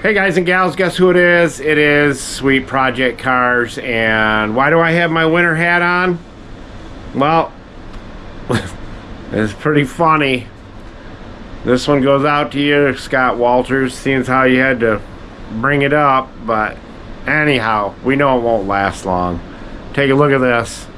Hey guys and gals, guess who it is? It is Sweet Project Cars. And why do I have my winter hat on? Well, it's pretty funny. This one goes out to you, Scott Walters, seeing as how you had to bring it up. But anyhow, we know it won't last long. Take a look at this.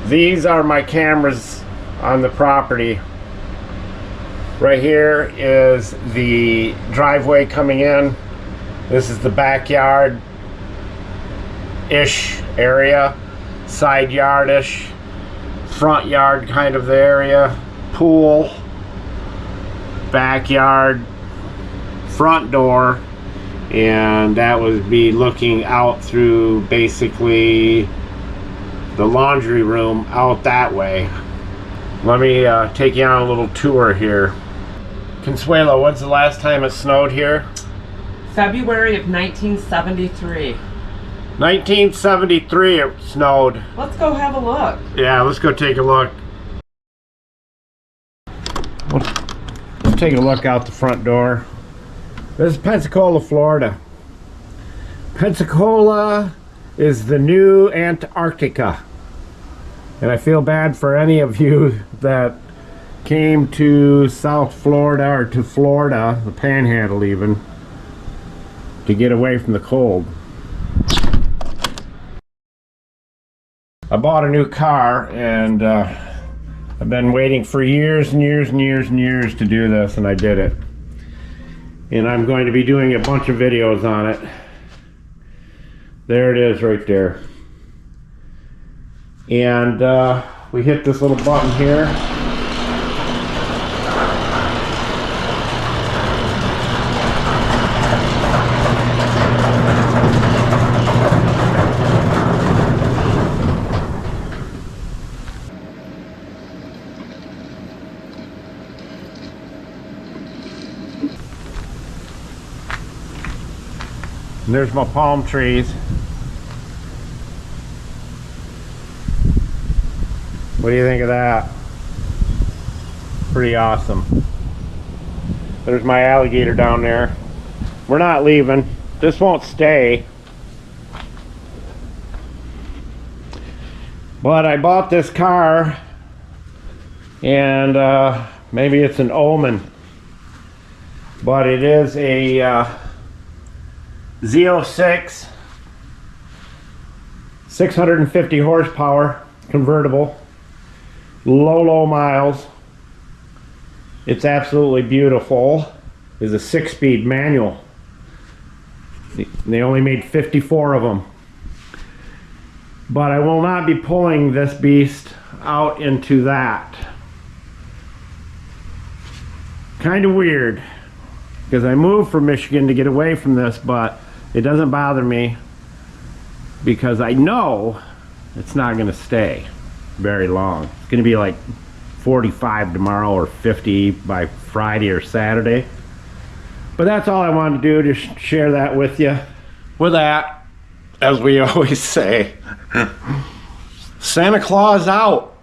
These are my cameras on the property. Right here is the driveway coming in. This is the backyard-ish area, side yard-ish, front yard kind of the area, pool, backyard, front door, and that would be looking out through basically the laundry room out that way. Let me take you on a little tour here. Consuelo, when's the last time it snowed here? February of 1973. 1973 it snowed. Let's go have a look. Yeah, let's go take a look. Let's take a look out the front door. This is Pensacola, Florida. Pensacola is the new Antarctica. And I feel bad for any of you that came to South Florida or to Florida, the Panhandle even, to get away from the cold. I bought a new car and I've been waiting for years and years and years and years to do this, and I did it. And I'm going to be doing a bunch of videos on it. There it is right there. And we hit this little button here. And there's my palm trees. What do you think of that? Pretty awesome. There's my alligator down there. We're not leaving. This won't stay. But I bought this car, and maybe it's an omen, but it is a Z06 650 horsepower convertible. Low miles. It's absolutely beautiful. It's a 6-speed manual. They only made 54 of them. But I will not be pulling this beast out into that. Kind of weird, because I moved from Michigan to get away from this, but it doesn't bother me because I know it's not going to stay very long. It's going to be like 45 tomorrow or 50 by Friday or Saturday. But that's all I wanted to do, to share that with you. With that, as we always say, Santa Claus out.